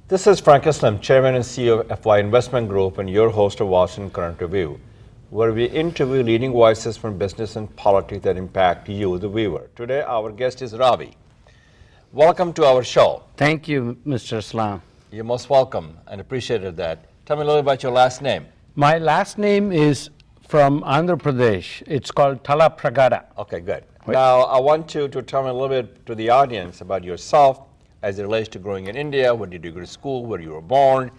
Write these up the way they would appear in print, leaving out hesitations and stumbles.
This is Frank Islam, Chairman and CEO of FY Investment Group and your host of Washington Current Review, where we interview leading voices from business and politics that impact you, the viewer. Today, our guest is Ravi. Welcome to our show. Thank you, Mr. Islam. You're most welcome and appreciated that. Tell me a little about your last name. My last name is from Andhra Pradesh. It's called Tallapragada. Okay, good. Now, I want you to tell me a little bit to the audience about yourself as it relates to growing in India. Where did you go to school? Where you were born?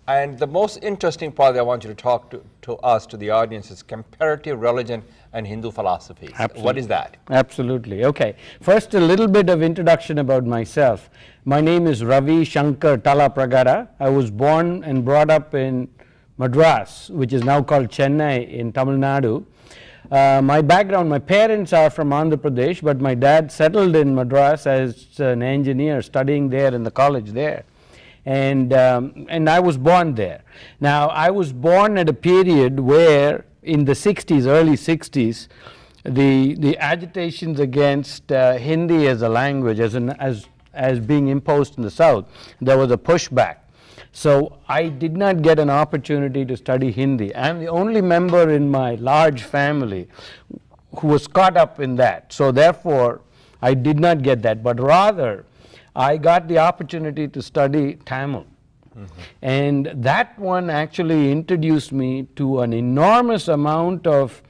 And the most interesting part that I want you to talk to us, to the audience, is comparative religion and Hindu philosophies. Absolutely. What is that? Absolutely. Okay. First, a little bit of introduction about myself. My name is Ravi Tallapragada. I was born and brought up in Madras, which is now called Chennai in Tamil Nadu. My background, my parents are from Andhra Pradesh, but my dad settled in Madras as an engineer, studying there in the college there. And I was born there. Now, I was born at a period where in the 60s, early 60s, the agitations against Hindi as a language, as being imposed in the South, there was a pushback. So I did not get an opportunity to study Hindi. I'm the only member in my large family who was caught up in that. So therefore, I did not get that, but rather, I got the opportunity to study Tamil. Mm-hmm. And that one actually introduced me to an enormous amount of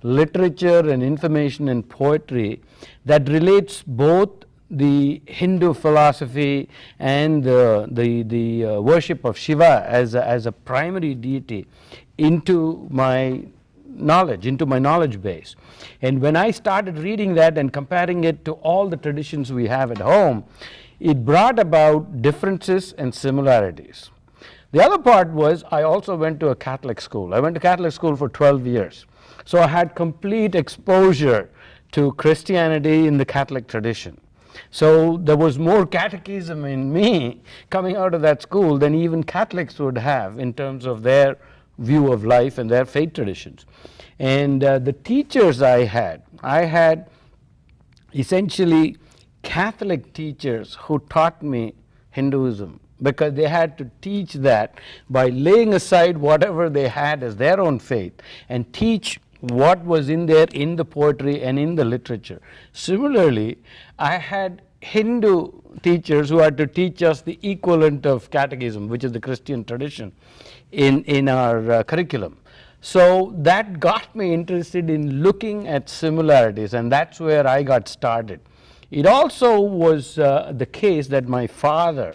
literature and information and poetry that relates both the Hindu philosophy and the worship of Shiva as a primary deity into my knowledge base. And when I started reading that and comparing it to all the traditions we have at home, it brought about differences and similarities. The other part was I also went to a Catholic school. I went to Catholic school for 12 years. So I had complete exposure to Christianity in the Catholic tradition. So there was more catechism in me coming out of that school than even Catholics would have in terms of their view of life and their faith traditions. And the teachers I had essentially Catholic teachers who taught me Hinduism, because they had to teach that by laying aside whatever they had as their own faith and teach what was in there in the poetry and in the literature. Similarly, I had Hindu teachers who had to teach us the equivalent of catechism, which is the Christian tradition, in our curriculum. So that got me interested in looking at similarities, and that's where I got started. It also was the case that my father,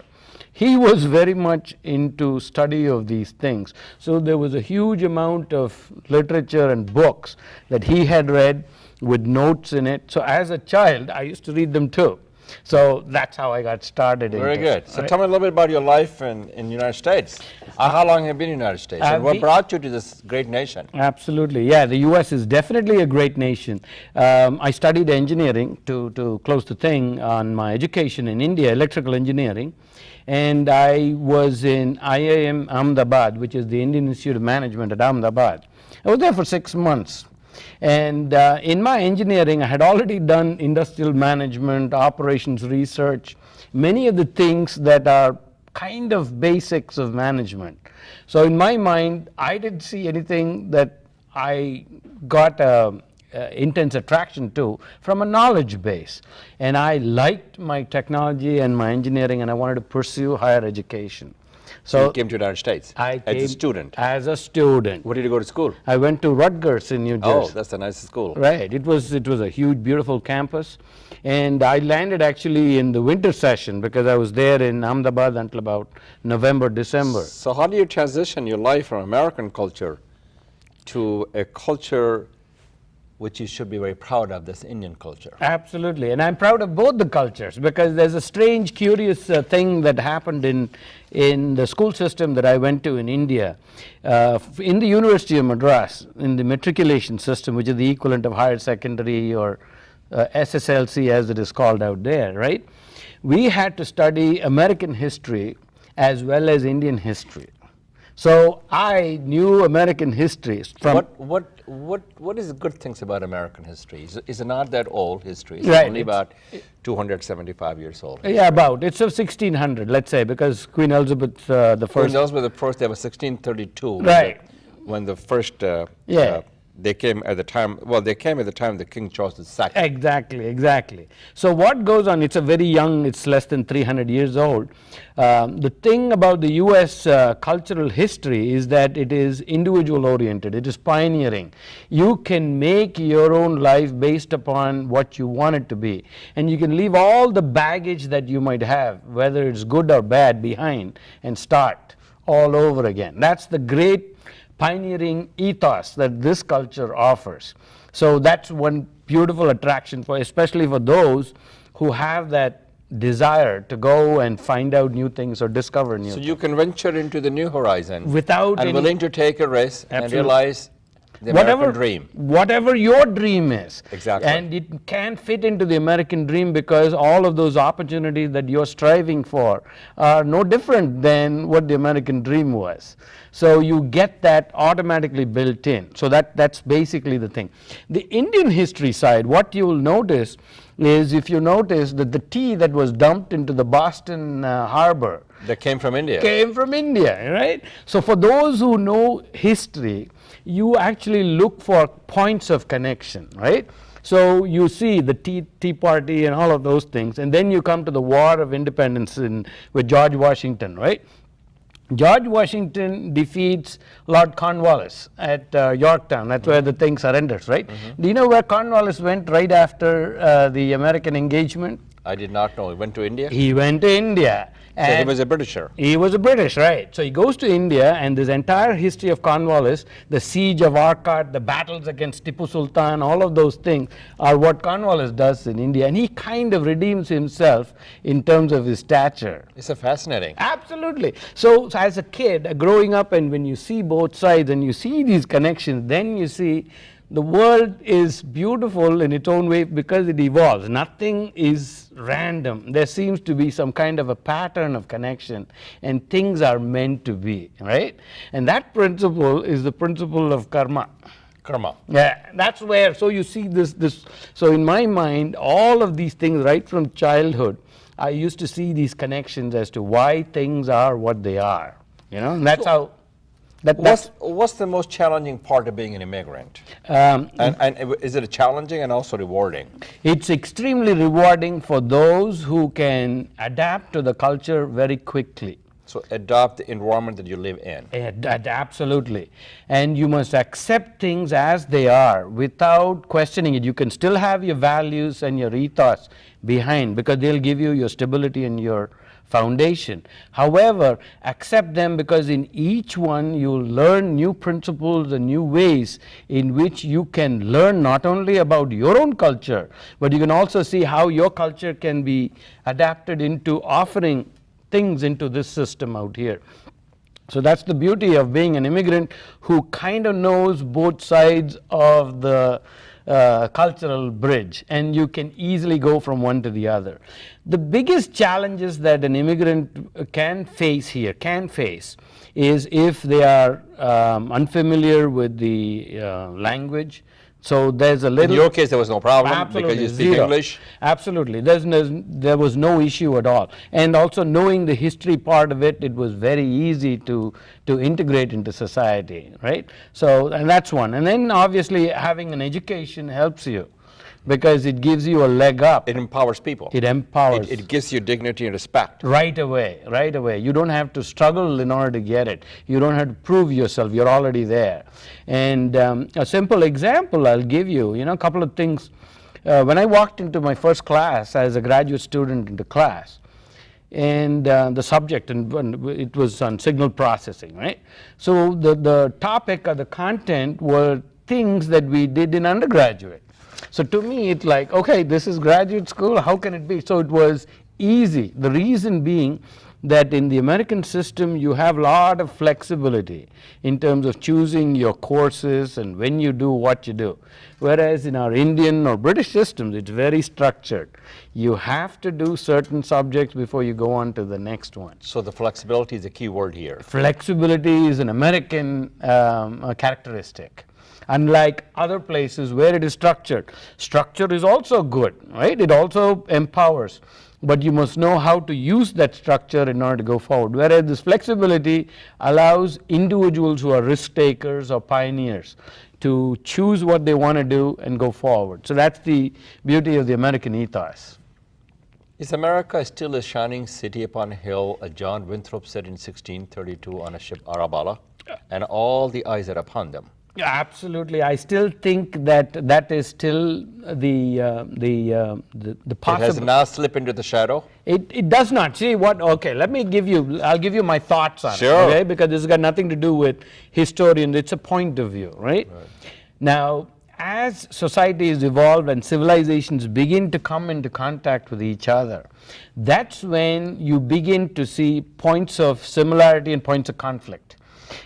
he was very much into study of these things. So there was a huge amount of literature and books that he had read with notes in it. So as a child, I used to read them too. So that's how I got started. Very good. So tell me a little bit about your life in the United States. How long have you been in the United States? And what brought you to this great nation? Absolutely. Yeah, the U.S. is definitely a great nation. I studied engineering, to close the thing, on my education in India, electrical engineering. And I was in IIM Ahmedabad, which is the Indian Institute of Management at Ahmedabad. I was there for 6 months. And in my engineering, I had already done industrial management, operations research, many of the things that are kind of basics of management. So in my mind, I didn't see anything that I got intense attraction to from a knowledge base. And I liked my technology and my engineering, and I wanted to pursue higher education. So you came to the United States as a student? As a student. Where did you go to school? I went to Rutgers in New Jersey. Oh, that's the nicest school. Right. It was a huge, beautiful campus. And I landed actually in the winter session because I was there in Ahmedabad until about November, December. So how do you transition your life from American culture to a culture which you should be very proud of, this Indian culture? Absolutely, and I'm proud of both the cultures, because there's a strange, curious thing that happened in the school system that I went to in India. In the University of Madras, in the matriculation system, which is the equivalent of higher secondary or SSLC as it is called out there, right? We had to study American history as well as Indian history, So I knew American history from What is the good things about American history? Is it not that old history? It's Right, only it's- about 275 years old. yeah, about it's of 1600, let's say, because Queen Elizabeth the Queen first. Elizabeth the first, they were 1632. Right. When the first, Yeah. they came at the time, well, they came at the time the King Charles II. Exactly, exactly. So what goes on, it's a very young, it's less than 300 years old. The thing about the US cultural history is that it is individual oriented, it is pioneering. You can make your own life based upon what you want it to be. And you can leave all the baggage that you might have, whether it's good or bad, behind and start all over again. That's the great pioneering ethos that this culture offers. So that's one beautiful attraction for, especially for those who have that desire to go and find out new things or discover new So things. you can venture into the new horizon Without and any- willing to take a risk and Absolutely. realize the American dream. Whatever your dream is. Exactly. And it can fit into the American dream because all of those opportunities that you're striving for are no different than what the American dream was. So you get that automatically built in. So that's basically the thing. The Indian history side, what you will notice is, if you notice that the tea that was dumped into the Boston harbor That came from India. came from India, right? So for those who know history, you actually look for points of connection, right? So you see the Tea Party and all of those things, and then you come to the War of Independence with George Washington, right? George Washington defeats Lord Cornwallis at Yorktown. That's where the thing surrenders, right? Do you know where Cornwallis went right after the American engagement? I did not know. He went to India? He went to India. So he and was a Britisher. He was a British, right? So he goes to India, and this entire history of Cornwallis, the siege of Arcot, the battles against Tipu Sultan, all of those things are what Cornwallis does in India. And he kind of redeems himself in terms of his stature. It's a fascinating. Absolutely. So as a kid, growing up, and when you see both sides and you see these connections, then you see the world is beautiful in its own way because it evolves. Nothing is random. There seems to be some kind of a pattern of connection, and things are meant to be, right? And that principle is the principle of karma. Karma. Yeah, that's where, so you see this, so in my mind, all of these things right from childhood, I used to see these connections as to why things are what they are, and that's how, What's the most challenging part of being an immigrant? And is it challenging and also rewarding? it's extremely rewarding for those who can adapt to the culture very quickly. So adopt the environment that you live in. Absolutely. And you must accept things as they are without questioning it. You can still have your values and your ethos behind, because they'll give you your stability and your foundation. However, accept them, because in each one you'll learn new principles and new ways in which you can learn not only about your own culture, but you can also see how your culture can be adapted into offering things into this system out here. So that's the beauty of being an immigrant who kind of knows both sides of the cultural bridge, and you can easily go from one to the other. The biggest challenges that an immigrant can face is if they are unfamiliar with the language. So there's a little. In your case, there was no problem. Absolutely, Because you speak zero. English. Absolutely, there was no issue at all. And also knowing the history part of it, it was very easy to integrate into society, right? So, and that's one. And then obviously having an education helps you, because it gives you a leg up. It empowers people. It empowers. It gives you dignity and respect. Right away, right away. You don't have to struggle in order to get it. You don't have to prove yourself. You're already there. And a simple example I'll give you, a couple of things. When I walked into my first class as a graduate student into class, and the subject, and it was on signal processing, right? So the topic or the content were things that we did in undergraduate. So to me, it's like, okay, this is graduate school, how can it be? So it was easy. The reason being that in the American system you have a lot of flexibility in terms of choosing your courses and when you do what you do. Whereas in our Indian or British systems, it's very structured. You have to do certain subjects before you go on to the next one. So the flexibility is a key word here. Flexibility is an American characteristic. Unlike other places where it is structured. Structure is also good, right? It also empowers. But you must know how to use that structure in order to go forward. Whereas this flexibility allows individuals who are risk takers or pioneers to choose what they want to do and go forward. So that's the beauty of the American ethos. Is America still a shining city upon a hill, as John Winthrop said in 1632 on a ship Arabella, and all the eyes are upon them? Yeah, absolutely. I still think that that is still the possible. It has now slipped into the shadow? It does not. See what? Okay, I'll give you my thoughts on Sure. it. Okay, because this has got nothing to do with historians. It's a point of view, right? Now, as societies evolve and civilizations begin to come into contact with each other, that's when you begin to see points of similarity and points of conflict.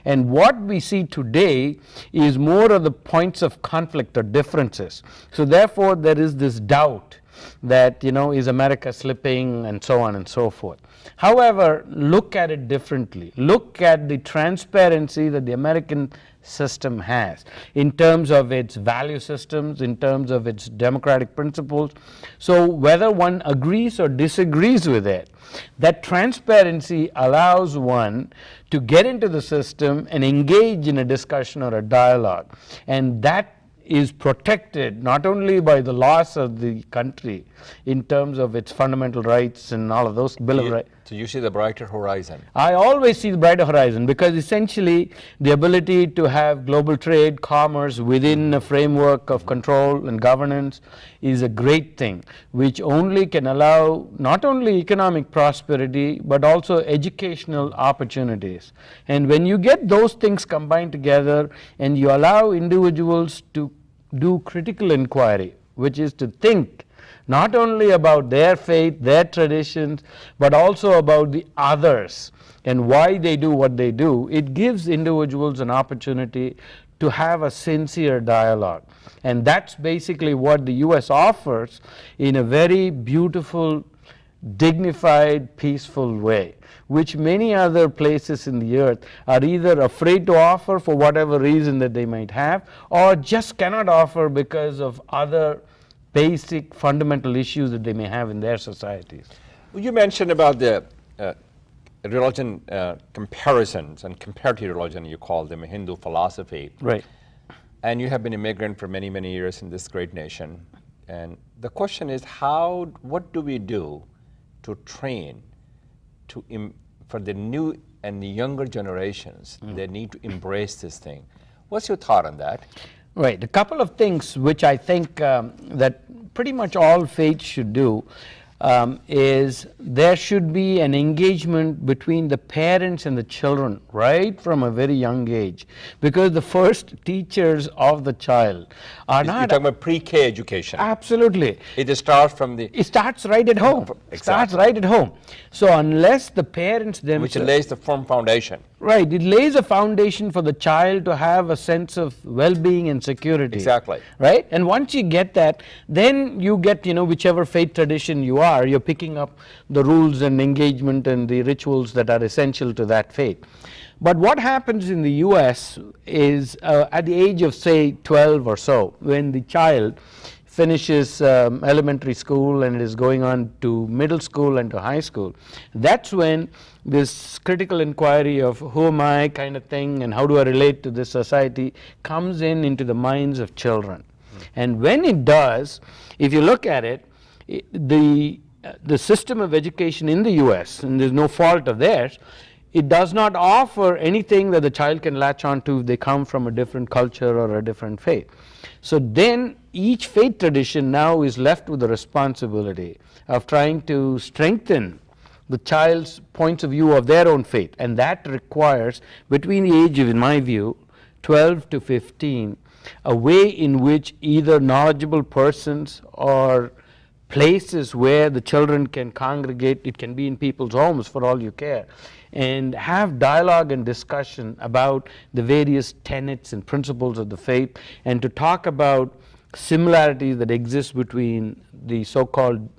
And what we see today is more of the points of conflict or differences. So therefore, there is this doubt that, is America slipping and so on and so forth. However, look at it differently. Look at the transparency that the American system has in terms of its value systems, in terms of its democratic principles. So whether one agrees or disagrees with it, that transparency allows one to get into the system and engage in a discussion or a dialogue. And that is protected not only by the laws of the country in terms of its fundamental rights and all of those Bill of Rights. So you see the brighter horizon? I always see the brighter horizon, because essentially the ability to have global trade, commerce within a framework of control and governance is a great thing, which only can allow not only economic prosperity but also educational opportunities. And when you get those things combined together and you allow individuals to do critical inquiry, which is to think not only about their faith, their traditions, but also about the others and why they do what they do, it gives individuals an opportunity to have a sincere dialogue. And that's basically what the US offers in a very beautiful, dignified, peaceful way, which many other places in the earth are either afraid to offer for whatever reason that they might have, or just cannot offer because of other basic fundamental issues that they may have in their societies. Well, you mentioned about the religion comparisons and comparative religion, you call them, a Hindu philosophy. Right. And you have been an immigrant for many, many years in this great nation. And the question is, what do we do to train for the new and the younger generations that need to embrace this thing? What's your thought on that? Right. A couple of things which I think that pretty much all faiths should do is there should be an engagement between the parents and the children right from a very young age, because the first teachers of the child are not. You're talking about pre-K education. Absolutely. It starts from the. It starts right at home. Exactly. Starts right at home. So unless the parents themselves. Which lays the firm foundation. Right. It lays a foundation for the child to have a sense of well-being and security. Exactly. Right? And once you get that, then you get, whichever faith tradition you are, you're picking up the rules and engagement and the rituals that are essential to that faith. But what happens in the US is at the age of, say, 12 or so, when the child finishes elementary school and is going on to middle school and to high school, that's when this critical inquiry of who am I kind of thing and how do I relate to this society comes into the minds of children. And when it does, if you look at it, the system of education in the US, and there's no fault of theirs, it does not offer anything that the child can latch on to if they come from a different culture or a different faith. So then each faith tradition now is left with the responsibility of trying to strengthen the child's points of view of their own faith, and that requires, between the age of, in my view, 12 to 15, a way in which either knowledgeable persons or places where the children can congregate. It can be in people's homes for all you care, and have dialogue and discussion about the various tenets and principles of the faith, and to talk about similarities that exist between the so-called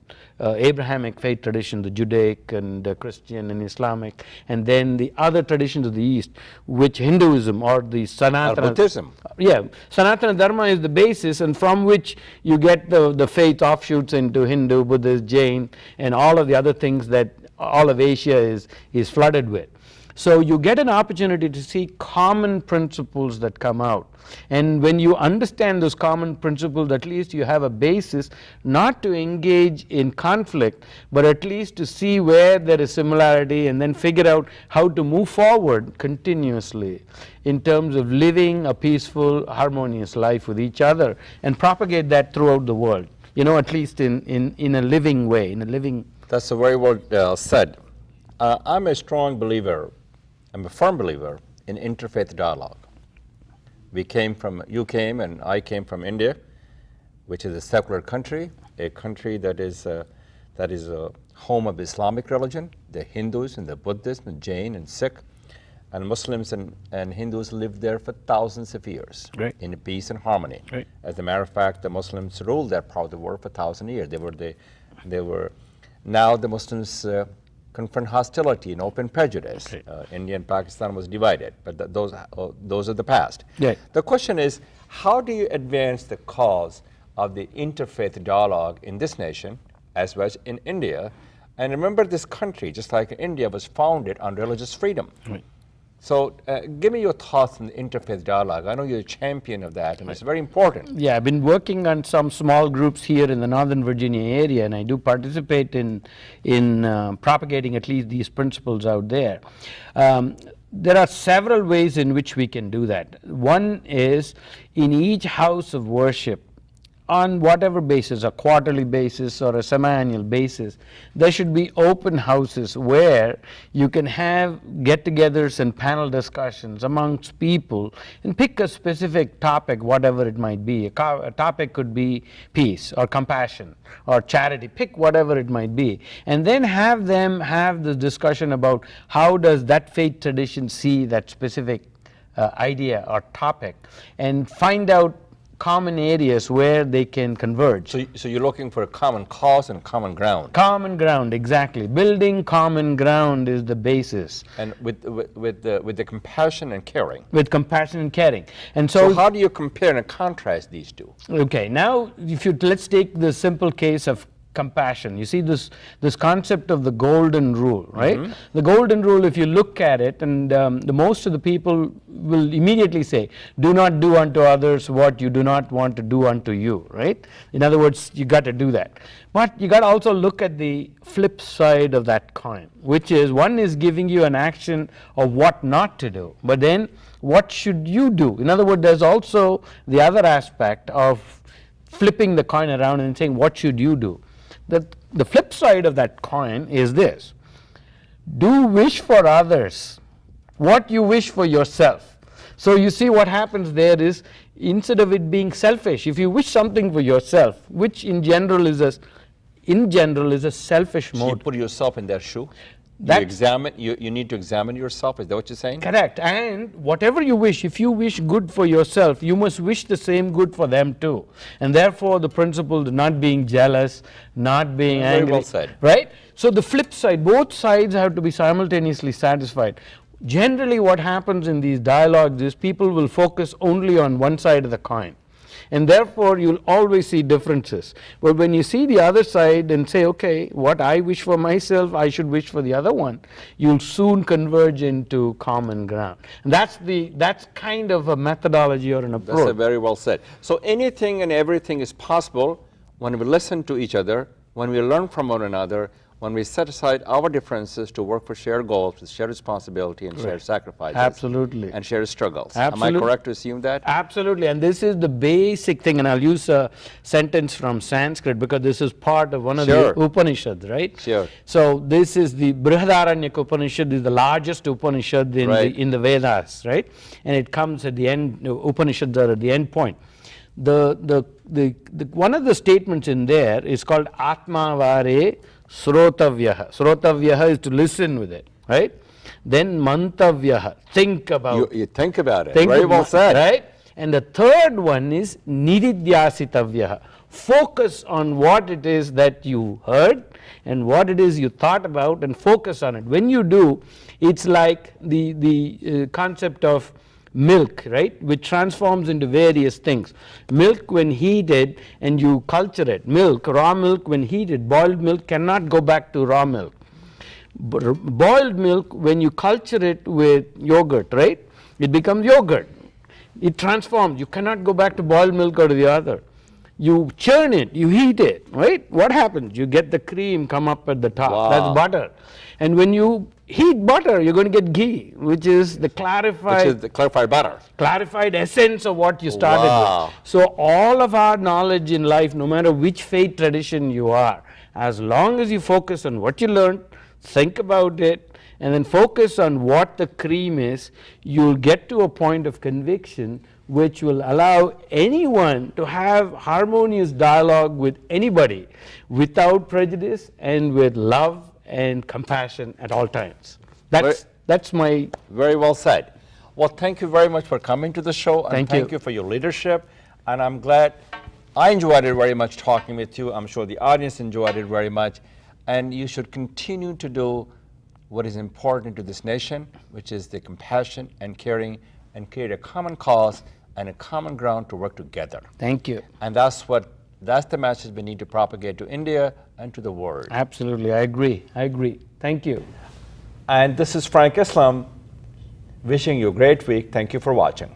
Abrahamic faith tradition, the Judaic and Christian and Islamic, and then the other traditions of the East, which Hinduism or the Sanatana Buddhism. Yeah, Sanatana Dharma is the basis, and from which you get the faith offshoots into Hindu, Buddhist, Jain, and all of the other things that all of Asia is flooded with. So you get an opportunity to see common principles that come out. And when you understand those common principles, at least you have a basis not to engage in conflict, but at least to see where there is similarity, and then figure out how to move forward continuously in terms of living a peaceful, harmonious life with each other, and propagate that throughout the world, at least in a living way, in a living... That's a very well said. I'm a strong believer, I'm a firm believer in interfaith dialogue. You came and I came from India, which is a secular country, a country that is a home of Islamic religion, the Hindus and the Buddhists and Jain and Sikh, and Muslims and Hindus lived there for thousands of years. Right. In peace and harmony. Right. As a matter of fact, the Muslims ruled that part of the world for 1,000 years. Now the Muslims confront hostility and open prejudice. Okay. India and Pakistan was divided, but those are the past. Yeah. The question is, how do you advance the cause of the interfaith dialogue in this nation as well as in India? And remember, this country, just like India, was founded on religious freedom. Right. So give me your thoughts on the interfaith dialogue. I know you're a champion of that, and it's very important. Yeah, I've been working on some small groups here in the Northern Virginia area, and I do participate in propagating at least these principles out there. There are several ways in which we can do that. One is, in each house of worship, on whatever basis, a quarterly basis or a semi-annual basis, there should be open houses where you can have get-togethers and panel discussions amongst people and pick a specific topic, whatever it might be. A topic could be peace or compassion or charity, pick whatever it might be, and then have them have the discussion about how does that faith tradition see that specific idea or topic, and find out common areas where they can converge. So you're looking for a common cause and common ground. Common ground, exactly. Building common ground is the basis. And with the compassion and caring. With compassion and caring. And so how do you compare and contrast these two? Okay, now let's take the simple case of compassion. You see this concept of the golden rule, right? Mm-hmm. The golden rule, if you look at it, and the most of the people will immediately say, do not do unto others what you do not want to do unto you, right? In other words, you got to do that. But you got to also look at the flip side of that coin, which is, one is giving you an action of what not to do, but then what should you do? In other words, there's also the other aspect of flipping the coin around and saying, what should you do? The flip side of that coin is this: do wish for others what you wish for yourself. So you see, what happens there is, instead of it being selfish, if you wish something for yourself, which in general is a selfish mode. So you put yourself in their shoe. You need to examine yourself. Is that what you're saying? Correct. And whatever you wish, if you wish good for yourself, you must wish the same good for them too. And therefore, the principle of not being jealous, not being angry. Very well said. Right? So the flip side, both sides have to be simultaneously satisfied. Generally, what happens in these dialogues is people will focus only on one side of the coin. And therefore, you'll always see differences. But when you see the other side and say, okay, what I wish for myself, I should wish for the other one, you'll soon converge into common ground. And that's kind of a methodology or an approach. That's very well said. So anything and everything is possible when we listen to each other, when we learn from one another, when we set aside our differences to work for shared goals, with shared responsibility and shared sacrifices. Absolutely. And shared struggles. Absolutely. Am I correct to assume that? Absolutely. And this is the basic thing, and I'll use a sentence from Sanskrit because this is part of one of the Upanishads, right? Sure. So this is the Brihadaranyaka Upanishad, is the largest Upanishad in the Vedas, right? And it comes at the end, Upanishads are at the end point. One of the statements in there is called Atmavare Srotavyaha. Srotavyaha is to listen with it, right? Then Mantavyaha, think about. You think about it. Think Very well said. Right? And the third one is Nididhyasitavyaha. Focus on what it is that you heard and what it is you thought about, and focus on it. When you do, it's like the concept of milk, right, which transforms into various things. Milk when heated and you culture it, raw milk when heated, boiled milk cannot go back to raw milk. Boiled milk, when you culture it with yogurt, right, it becomes yogurt. It transforms. You cannot go back to boiled milk or the other. You churn it, you heat it, right? What happens? You get the cream come up at the top. Wow. That's butter. And when you heat butter, you're going to get ghee, which is the clarified butter. Clarified essence of what you started Wow. with. So all of our knowledge in life, no matter which faith tradition you are, as long as you focus on what you learned, think about it, and then focus on what the cream is, you'll get to a point of conviction which will allow anyone to have harmonious dialogue with anybody without prejudice and with love and compassion at all times. That's my... Very well said. Well, thank you very much for coming to the show, and Thank you for your leadership. And I'm glad I enjoyed it very much talking with you. I'm sure the audience enjoyed it very much. And you should continue to do what is important to this nation, which is the compassion and caring, and create a common cause and a common ground to work together. Thank you. And that's the message we need to propagate to India and to the world. Absolutely, I agree. Thank you. And this is Frank Islam wishing you a great week. Thank you for watching.